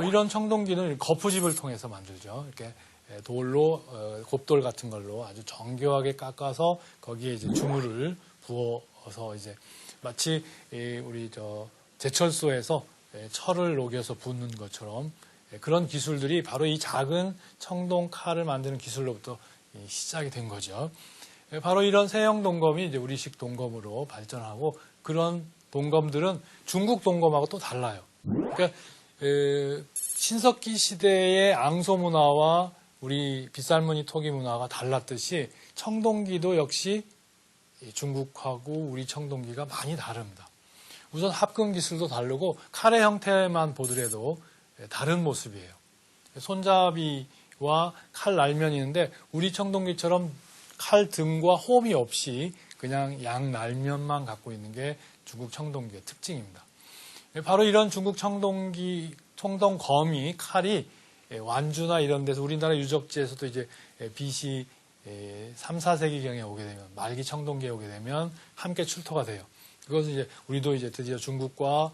이런 청동기는 거푸집을 통해서 만들죠. 이렇게 돌로 곱돌 같은 걸로 아주 정교하게 깎아서 거기에 이제 주물을 부어서 이제 마치 우리 제철소에서 철을 녹여서 붓는 것처럼 그런 기술들이 바로 이 작은 청동 칼을 만드는 기술로부터 시작이 된 거죠. 바로 이런 세형 동검이 이제 우리식 동검으로 발전하고 그런 동검들은 중국 동검하고 또 달라요. 그러니까 신석기 시대의 앙소 문화와 우리 빗살무늬 토기 문화가 달랐듯이 청동기도 역시 중국하고 우리 청동기가 많이 다릅니다. 우선 합금 기술도 다르고 칼의 형태만 보더라도 다른 모습이에요. 손잡이와 칼 날면이 있는데 우리 청동기처럼 칼 등과 홈이 없이 그냥 양 날면만 갖고 있는 게 중국 청동기의 특징입니다. 바로 이런 중국 청동검이 칼이 완주나 이런 데서 우리나라 유적지에서도 이제 BC 3, 4세기경에 오게 되면 말기 청동기에 오게 되면 함께 출토가 돼요. 그것은 이제 우리도 이제 드디어 중국과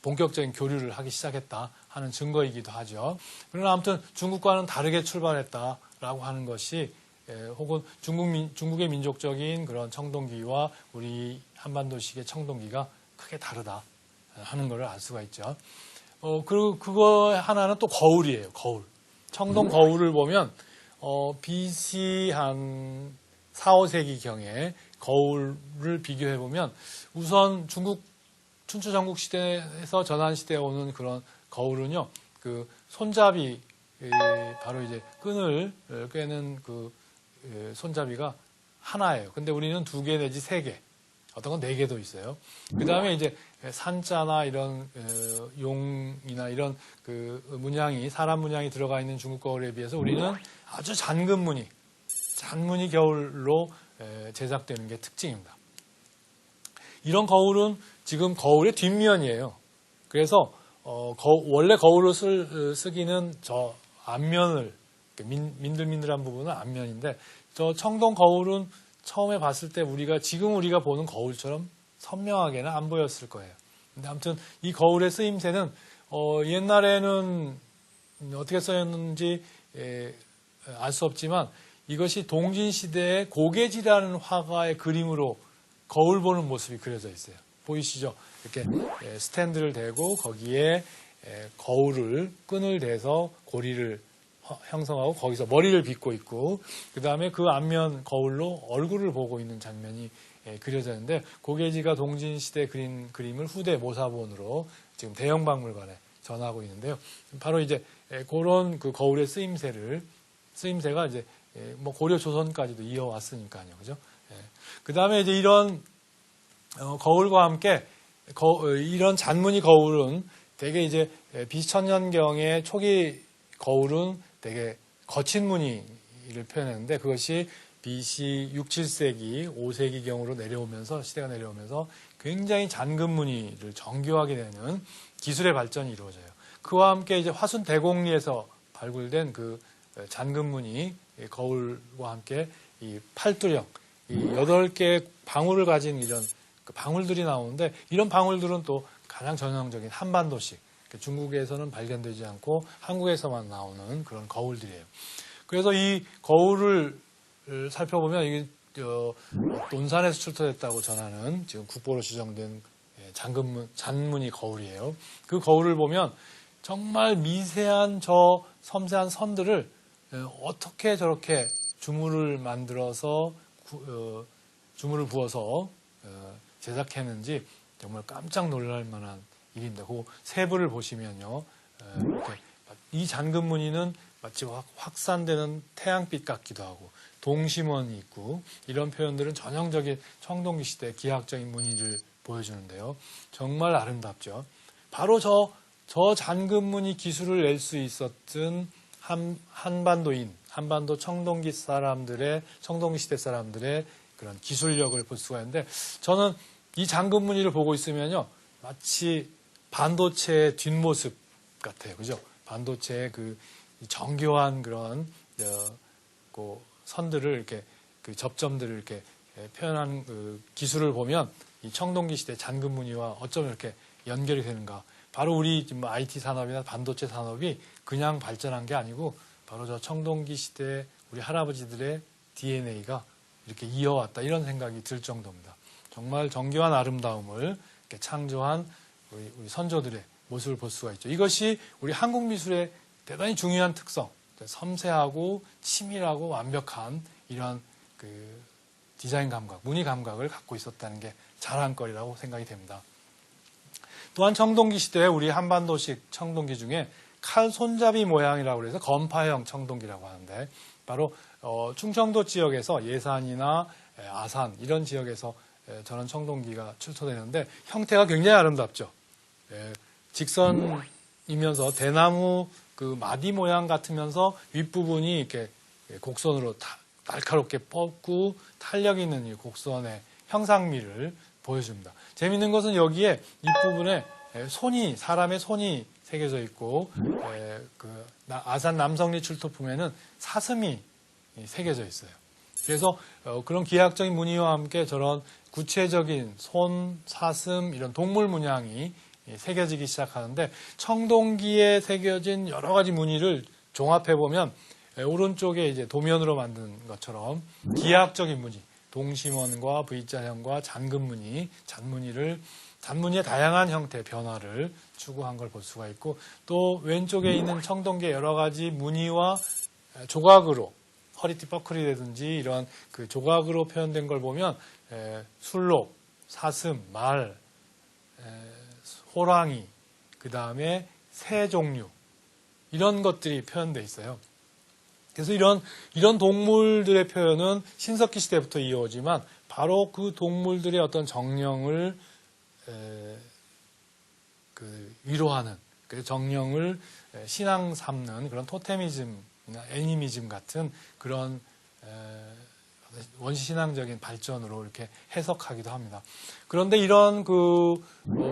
본격적인 교류를 하기 시작했다 하는 증거이기도 하죠. 그러나 아무튼 중국과는 다르게 출발했다라고 하는 것이 혹은 중국의 민족적인 그런 청동기와 우리 한반도식의 청동기가 크게 다르다 하는 것을 알 수가 있죠. 그리고 그거 하나는 또 거울이에요. 거울. 청동 거울을 보면 BC 한 4, 5세기경에 거울을 비교해 보면 우선 중국 춘추 전국 시대에서 전한 시대에 오는 그런 거울은요. 그 손잡이 바로 이제 끈을 꿰는 그 손잡이가 하나예요. 근데 우리는 2개 내지 3개. 어떤 건 4개도 있어요. 그 다음에 이제 산자나 이런 용이나 이런 그 문양이 사람 문양이 들어가 있는 중국 거울에 비해서 우리는 아주 잔무늬 겨울로 제작되는 게 특징입니다. 이런 거울은 지금 거울의 뒷면이에요. 그래서 원래 거울을 쓰기는 저 앞면을 민들민들한 부분은 앞면인데 저 청동 거울은 처음에 봤을 때 지금 우리가 보는 거울처럼 선명하게는 안 보였을 거예요. 근데 아무튼 이 거울의 쓰임새는 옛날에는 어떻게 쓰였는지 알 수 없지만 이것이 동진시대의 고개지라는 화가의 그림으로 거울 보는 모습이 그려져 있어요. 보이시죠? 이렇게 스탠드를 대고 거기에 끈을 대서 고리를 형성하고 거기서 머리를 빗고 있고 그 다음에 그 앞면 거울로 얼굴을 보고 있는 장면이 그려져 있는데 고개지가 동진시대 그린 그림을 후대 모사본으로 지금 대형박물관에 전하고 있는데요. 바로 이제 그런 그 거울의 쓰임새가 이제 뭐 고려 조선까지도 이어왔으니까요. 그죠? 그 다음에 이제 이런 거울과 함께 이런 잔무늬 거울은 되게 이제 비천년경의 초기 거울은 되게 거친 무늬를 표현했는데 그것이 BC 6, 7세기, 5세기경으로 시대가 내려오면서 굉장히 잔금 무늬를 정교하게 되는 기술의 발전이 이루어져요. 그와 함께 이제 화순 대곡리에서 발굴된 그 잔금 무늬 거울과 함께 이 팔두령, 이 8개의 방울을 가진 이런 그 방울들이 나오는데 이런 방울들은 또 가장 전형적인 한반도식 중국에서는 발견되지 않고 한국에서만 나오는 그런 거울들이에요. 그래서 이 거울을 살펴보면 이게 논산에서 출토됐다고 전하는 지금 국보로 지정된 잔무늬 거울이에요. 그 거울을 보면 정말 미세한 저 섬세한 선들을 어떻게 저렇게 주물을 만들어서 주물을 부어서 제작했는지 정말 깜짝 놀랄 만한 일입니다. 그 세부를 보시면요. 이렇게 이 잔금 무늬는 마치 확산되는 태양빛 같기도 하고 동심원이 있고 이런 표현들은 전형적인 청동기 시대 기하학적인 무늬를 보여주는데요. 정말 아름답죠. 바로 저 잔금 무늬 기술을 낼 수 있었던 한반도 청동기 시대 사람들의 그런 기술력을 볼 수가 있는데 저는 이 잔금 무늬를 보고 있으면요. 마치 반도체의 뒷모습 같아요. 그죠? 반도체의 그 정교한 그런 선들을 이렇게 그 접점들을 이렇게 표현한 그 기술을 보면 이 청동기 시대 잔금 무늬와 어쩜 이렇게 연결이 되는가. 바로 우리 지금 IT 산업이나 반도체 산업이 그냥 발전한 게 아니고 바로 저 청동기 시대 우리 할아버지들의 DNA가 이렇게 이어왔다 이런 생각이 들 정도입니다. 정말 정교한 아름다움을 이렇게 창조한 우리 선조들의 모습을 볼 수가 있죠. 이것이 우리 한국 미술의 대단히 중요한 특성, 섬세하고 치밀하고 완벽한 이런 그 디자인 감각, 무늬 감각을 갖고 있었다는 게 자랑거리라고 생각이 됩니다. 또한 청동기 시대에 우리 한반도식 청동기 중에 칼 손잡이 모양이라고 해서 건파형 청동기라고 하는데 바로 충청도 지역에서 예산이나 아산 이런 지역에서 저런 청동기가 출토되는데 형태가 굉장히 아름답죠. 직선이면서 대나무 그 마디 모양 같으면서 윗부분이 이렇게 곡선으로 날카롭게 뻗고 탄력 있는 이 곡선의 형상미를 보여줍니다. 재밌는 것은 여기에 윗부분에 사람의 손이 새겨져 있고 그 아산 남성리 출토품에는 사슴이 새겨져 있어요. 그래서 그런 기하학적인 무늬와 함께 저런 구체적인 손, 사슴 이런 동물 문양이 새겨지기 시작하는데 청동기에 새겨진 여러 가지 무늬를 종합해 보면 오른쪽에 이제 도면으로 만든 것처럼 기하학적인 무늬, 동심원과 V자형과 잔금무늬, 잔무늬의 다양한 형태, 변화를 추구한 걸 볼 수가 있고 또 왼쪽에 있는 청동기의 여러 가지 무늬와 조각으로 허리띠 버클이라든지 이런 그 조각으로 표현된 걸 보면 술록, 사슴, 말, 호랑이, 그 다음에 새 종류 이런 것들이 표현되어 있어요. 그래서 이런 동물들의 표현은 신석기 시대부터 이어오지만 바로 그 동물들의 어떤 정령을 위로하는 그 정령을 신앙 삼는 그런 토테미즘이나 애니미즘 같은 그런 원시신앙적인 발전으로 이렇게 해석하기도 합니다. 그런데 이런 그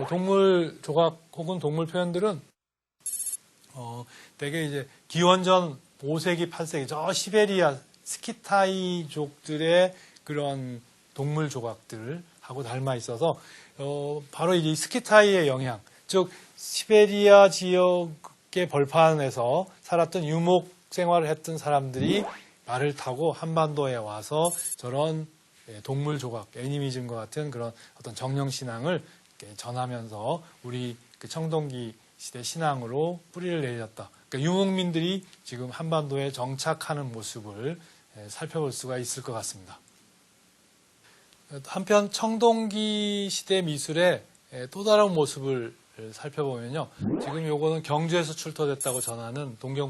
동물 조각 혹은 동물 표현들은 대개 이제 기원전 5세기, 8세기 저 시베리아 스키타이족들의 그런 동물 조각들하고 닮아 있어서 바로 이 스키타이의 영향, 즉 시베리아 지역의 벌판에서 살았던 유목 생활을 했던 사람들이 말을 타고 한반도에 와서 저런 동물 조각, 애니미즘과 같은 그런 어떤 정령 신앙을 전하면서 우리 그 청동기 시대 신앙으로 뿌리를 내렸다. 그러니까 유목민들이 지금 한반도에 정착하는 모습을 살펴볼 수가 있을 것 같습니다. 한편 청동기 시대 미술의 또 다른 모습을 살펴보면요. 지금 요거는 경주에서 출토됐다고 전하는 동경